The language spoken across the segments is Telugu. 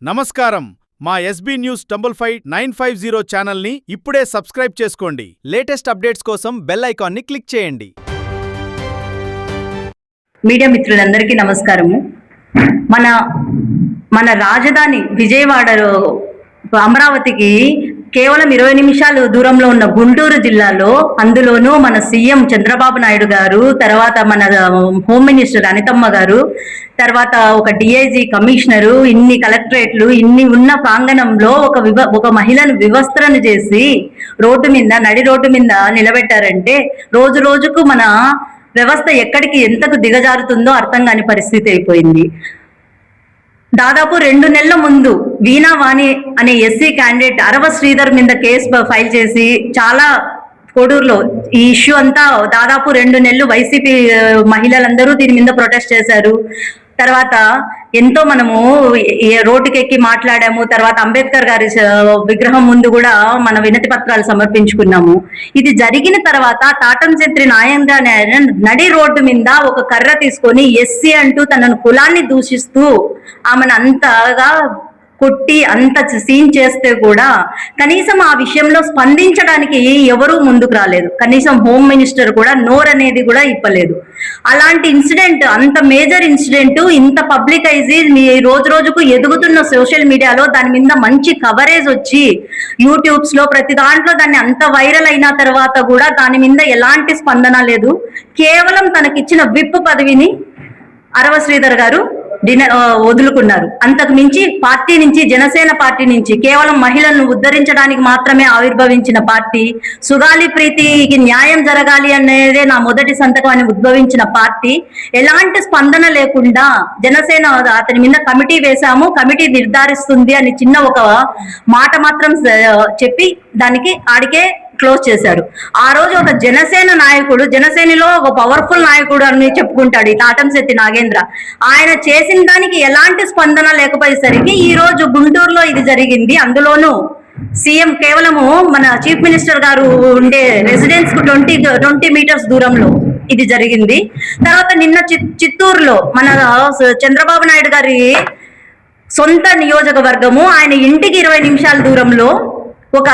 నమస్కారం. మా ఎస్బీ న్యూస్ 950 ఛానల్ని ఇప్పుడే సబ్స్క్రైబ్ చేసుకోండి. లేటెస్ట్ అప్డేట్స్ కోసం బెల్ ఐకాన్ని క్లిక్ చేయండి. మీడియా మిత్రులందరికీ నమస్కారము. మన రాజధాని విజయవాడలో అమరావతికి కేవలం 20 నిమిషాలు దూరంలో ఉన్న గుంటూరు జిల్లాలో, అందులోనూ మన సీఎం చంద్రబాబు నాయుడు గారు, తర్వాత మన హోమ్ మినిస్టర్ అనితమ్మ గారు, తర్వాత ఒక డిఐజీ కమిషనరు, ఇన్ని కలెక్టరేట్లు, ఇన్ని ఉన్న ప్రాంగణంలో ఒక మహిళను వివస్త్రణ చేసి నడి రోడ్డు మీద నిలబెట్టారంటే రోజు రోజుకు మన వ్యవస్థ ఎక్కడికి ఎంతకు దిగజారుతుందో అర్థం కాని పరిస్థితి అయిపోయింది. దాదాపు 2 నెలల ముందు వీణా వాణి అనే ఎస్సీ క్యాండిడేట్ అరవ శ్రీధర్ మీద కేసు ఫైల్ చేసి చాలా కోడూరులో ఈ ఇష్యూ అంతా దాదాపు 2 నెలలు వైసీపీ మహిళలందరూ దీని మీద ప్రొటెస్ట్ చేశారు. తర్వాత ఎంతో మనము రోడ్డుకెక్కి మాట్లాడాము. తర్వాత అంబేద్కర్ గారి విగ్రహం ముందు కూడా మన వినతి పత్రాలు సమర్పించుకున్నాము. ఇది జరిగిన తర్వాత తాటంచెట్రి నాయంగా నడి రోడ్డు మీద ఒక కర్ర తీసుకొని ఎస్సీ అంటూ తనను కులాన్ని దూషిస్తూ ఆమెను అంతగా కొట్టి అంత సీన్ చేస్తే కూడా కనీసం ఆ విషయంలో స్పందించడానికి ఎవరూ ముందుకు రాలేదు. కనీసం హోమ్ మినిస్టర్ కూడా నోరనేది కూడా ఇప్పలేదు. అలాంటి ఇన్సిడెంట్, అంత మేజర్ ఇన్సిడెంట్ ఇంత పబ్లికైజ్ రోజు రోజుకు ఎదుగుతున్న సోషల్ మీడియాలో దాని మీద మంచి కవరేజ్ వచ్చి యూట్యూబ్స్ లో ప్రతి దాంట్లో దాన్ని అంత వైరల్ అయిన తర్వాత కూడా దాని మీద ఎలాంటి స్పందన లేదు. కేవలం తనకిచ్చిన విప్ పదవిని అరవ శ్రీధర్ గారు వదులుకున్నారు. అంతకు మించి పార్టీ నుంచి, జనసేన పార్టీ నుంచి కేవలం మహిళలను ఉద్ధరించడానికి మాత్రమే ఆవిర్భవించిన పార్టీ, సుగాలి ప్రీతికి న్యాయం జరగాలి అనేదే నా మొదటి సంతకం అని ఉద్భవించిన పార్టీ ఎలాంటి స్పందన లేకుండా జనసేన అతని మీద కమిటీ వేశాము, కమిటీ నిర్ధారిస్తుంది అని చిన్న ఒక మాట మాత్రం చెప్పి దానికి ఆడికే క్లోజ్ చేశారు. ఆ రోజు ఒక జనసేన నాయకుడు, జనసేనలో ఒక పవర్ఫుల్ నాయకుడు అని చెప్పుకుంటాడు ఈ తాటంశెట్టి నాగేంద్ర, ఆయన చేసిన దానికి ఎలాంటి స్పందన లేకపోయేసరికి ఈ రోజు గుంటూరులో ఇది జరిగింది. అందులోనూ సీఎం కేవలము మన చీఫ్ మినిస్టర్ గారు ఉండే రెసిడెన్స్ కు 20 మీటర్స్ దూరంలో ఇది జరిగింది. తర్వాత నిన్న చిత్తూరులో మన చంద్రబాబు నాయుడు గారి సొంత నియోజకవర్గము, ఆయన ఇంటికి 20 నిమిషాల దూరంలో ఒక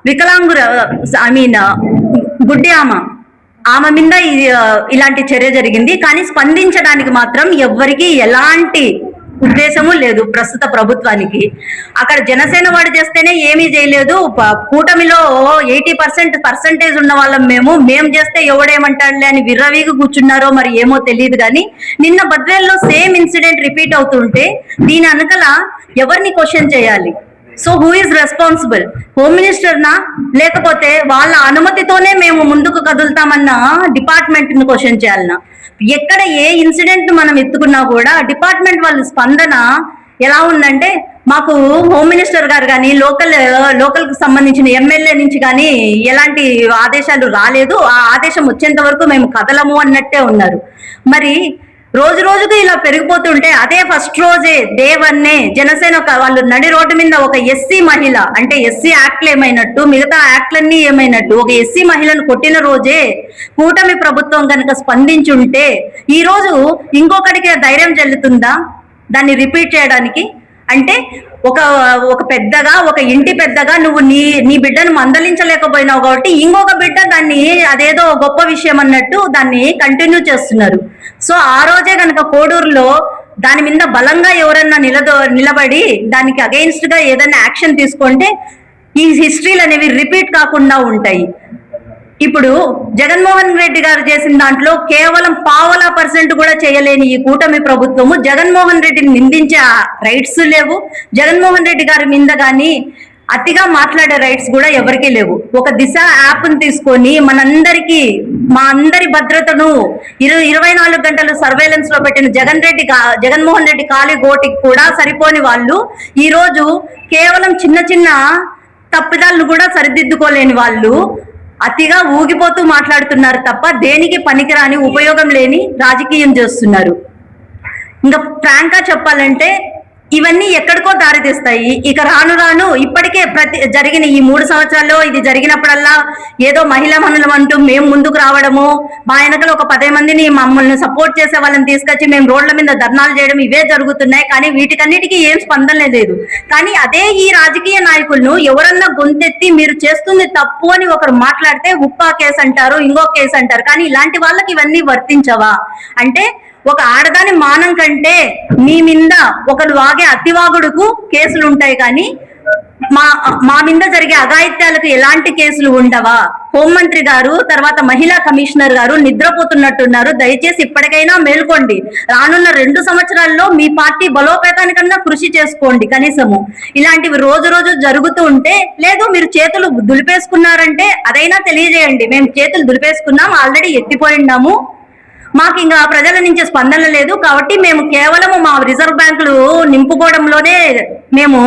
వికలాంగుర గుడ్డి ఆమె మీద ఇలాంటి చర్య జరిగింది. కానీ స్పందించడానికి మాత్రం ఎవ్వరికి ఎలాంటి ఉద్దేశము లేదు ప్రస్తుత ప్రభుత్వానికి. అక్కడ జనసేన వాడు చేస్తేనే ఏమీ చేయలేదు. కూటమిలో 80% ఉన్న వాళ్ళం మేము చేస్తే ఎవడేమంటాడులే అని విర్రవీగి కూర్చున్నారో మరి ఏమో తెలియదు. కానీ నిన్న బద్వేల్లో సేమ్ ఇన్సిడెంట్ రిపీట్ అవుతుంటే దీని వెనకల ఎవరిని క్వశ్చన్ చేయాలి? So who is responsible? Home minister నా, లేకపోతే వాళ్ళ అనుమతితోనే మేము ముందుకు కదులుతామన్న డిపార్ట్మెంట్ ను క్వశ్చన్ చేయాలన్నా? ఎక్కడ ఏ ఇన్సిడెంట్ మనం ఎత్తుకున్నా కూడా డిపార్ట్మెంట్ వాళ్ళ స్పందన ఎలా ఉందంటే, మాకు హోమ్ మినిస్టర్ గారు కానీ లోకల్ కు సంబంధించిన ఎమ్మెల్యే నుంచి కానీ ఎలాంటి ఆదేశాలు రాలేదు, ఆ ఆదేశం వచ్చేంత వరకు మేము కదలము అన్నట్టే ఉన్నారు. మరి రోజు రోజుకు ఇలా పెరిగిపోతుంటే అదే ఫస్ట్ రోజే దేవన్నే జనసేన వాళ్ళు నడి రోడ్డు మీద ఒక ఎస్సీ మహిళ, అంటే ఎస్సీ యాక్ట్లు ఏమైనట్టు మిగతా యాక్ట్లన్నీ ఏమైనట్టు ఒక ఎస్సీ మహిళను కొట్టిన రోజే కూటమి ప్రభుత్వం కనుక స్పందించుంటే ఈ రోజు ఇంకొకటికి ధైర్యం చెల్లుతుందా దాన్ని రిపీట్ చేయడానికి? అంటే ఒక పెద్దగా, ఒక ఇంటి పెద్దగా నువ్వు నీ బిడ్డను మందలించలేకపోయినావు కాబట్టి ఇంకొక బిడ్డ దాన్ని అదేదో గొప్ప విషయం అన్నట్టు దాన్ని కంటిన్యూ చేస్తున్నారు. సో ఆ రోజే కనుక కోడూరులో దాని మీద బలంగా ఎవరన్నా నిలబడి దానికి అగెయిన్స్ట్ గా ఏదైనా యాక్షన్ తీసుకుంటే ఈ హిస్టరీలు అనేవి రిపీట్ కాకుండా ఉంటాయి. ఇప్పుడు జగన్మోహన్ రెడ్డి గారు చేసిన దాంట్లో కేవలం 0.1% కూడా చేయలేని ఈ కూటమి ప్రభుత్వము జగన్మోహన్ రెడ్డిని నిందించే రైట్స్ లేవు. జగన్మోహన్ రెడ్డి గారి మీద కానీ అతిగా మాట్లాడే రైట్స్ కూడా ఎవరికీ లేవు. ఒక దిశ యాప్ను తీసుకొని మా అందరి భద్రతను 24 గంటలు సర్వేలెన్స్ లో పెట్టిన జగన్మోహన్ రెడ్డి కాలి గోటికి కూడా సరిపోని వాళ్ళు ఈ రోజు కేవలం చిన్న తప్పిదాలను కూడా సరిదిద్దుకోలేని వాళ్ళు అతిగా ఊగిపోతూ మాట్లాడుతున్నారు తప్ప దేనికి పనికిరాని, ఉపయోగం లేని రాజకీయం చేస్తున్నారు. ఇంకా ఫ్రాంక్ గా చెప్పాలంటే ఇవన్నీ ఎక్కడికో దారితీస్తాయి. ఇక రాను రాను ఇప్పటికే జరిగిన ఈ 3 సంవత్సరాల్లో ఇది జరిగినప్పుడల్లా ఏదో మహిళా మనులం అంటూ మేము ముందుకు రావడము, మా వెనకలు ఒక 10 మందిని మమ్మల్ని సపోర్ట్ చేసే వాళ్ళని తీసుకొచ్చి మేము రోడ్ల మీద ధర్నాలు చేయడం ఇవే జరుగుతున్నాయి. కానీ వీటికన్నిటికీ ఏం స్పందన లేదు. కానీ అదే ఈ రాజకీయ నాయకులను ఎవరన్నా గొంతెత్తి మీరు చేస్తుంది తప్పు అని ఒకరు మాట్లాడితే ఉప్పా కేసు అంటారు, ఇంకో కేసు అంటారు. కానీ ఇలాంటి వాళ్ళకి ఇవన్నీ వర్తించవా? అంటే ఒక ఆడదాని మానం కంటే మీ మీద ఒకరు వాగే అతివాగుడుకు కేసులు ఉంటాయి, కానీ మా మీద జరిగే అఘాయిత్యాలకు ఎలాంటి కేసులు ఉండవా? హోంమంత్రి గారు, తర్వాత మహిళా కమిషనర్ గారు నిద్రపోతున్నట్టున్నారు. దయచేసి ఇప్పటికైనా మేల్కోండి. రానున్న 2 సంవత్సరాల్లో మీ పార్టీ బలోపేతానికన్నా కృషి చేసుకోండి. కనీసము ఇలాంటివి రోజు రోజు జరుగుతూ ఉంటే, లేదు మీరు చేతులు దులిపేసుకున్నారంటే అదైనా తెలియజేయండి. మేము చేతులు దులిపేసుకున్నాం, ఆల్రెడీ ఎత్తిపోయినాము, మాకు ఇంకా ప్రజల నుంచి స్పందన లేదు, కాబట్టి మేము కేవలము మా రిజర్వ్ బ్యాంకులు నింపుకోవడంలోనే మేము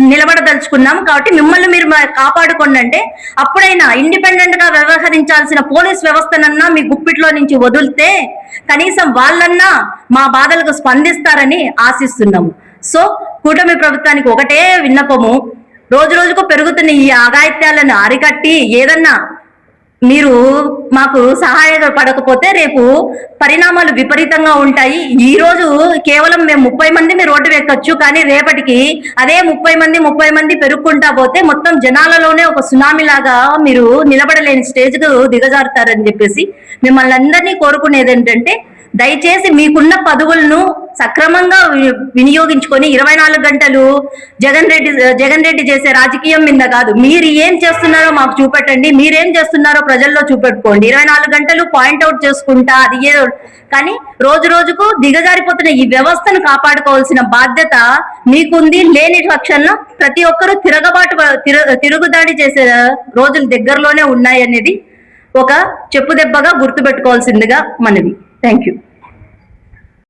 నిలబడదలుచుకున్నాం, కాబట్టి మిమ్మల్ని మీరు కాపాడుకోండి అంటే అప్పుడైనా ఇండిపెండెంట్ గా వ్యవహరించాల్సిన పోలీస్ వ్యవస్థనన్నా మీ గుప్పిట్లో నుంచి వదిలితే కనీసం వాళ్ళన్నా మా బాధలకు స్పందిస్తారని ఆశిస్తున్నాము. సో కూటమి ప్రభుత్వానికి ఒకటే విన్నపము, రోజు రోజుకు పెరుగుతున్న ఈ అఘాయిత్యాలను అరికట్టి ఏదన్నా మీరు మాకు సహాయపడకపోతే రేపు పరిణామాలు విపరీతంగా ఉంటాయి. ఈ రోజు కేవలం మేము 30 మందిని రోడ్డు ఎక్కచ్చు, కానీ రేపటికి అదే 30 మంది పెరుగుకుంటా పోతే మొత్తం జనాలలోనే ఒక సునామీ లాగా మీరు నిలబడలేని స్టేజ్కు దిగజారుతారని చెప్పేసి మిమ్మల్ని అందరినీ కోరుకునేది ఏంటంటే, దయచేసి మీకున్న పదవులను సక్రమంగా వినియోగించుకొని 24 గంటలు జగన్ రెడ్డి చేసే రాజకీయం మీద కాదు, మీరు ఏం చేస్తున్నారో మాకు చూపెట్టండి, మీరేం చేస్తున్నారో ప్రజల్లో చూపెట్టుకోండి. 24 గంటలు పాయింట్అవుట్ చేసుకుంటా అది ఏదో, కానీ రోజు రోజుకు దిగజారిపోతున్న ఈ వ్యవస్థను కాపాడుకోవాల్సిన బాధ్యత మీకుంది. లేని పక్షంలో ప్రతి ఒక్కరూ తిరుగుదాడి చేసే రోజులు దగ్గరలోనే ఉన్నాయి అనేది ఒక చెప్పుదెబ్బగా గుర్తుపెట్టుకోవాల్సిందిగా మనవి. Thank you.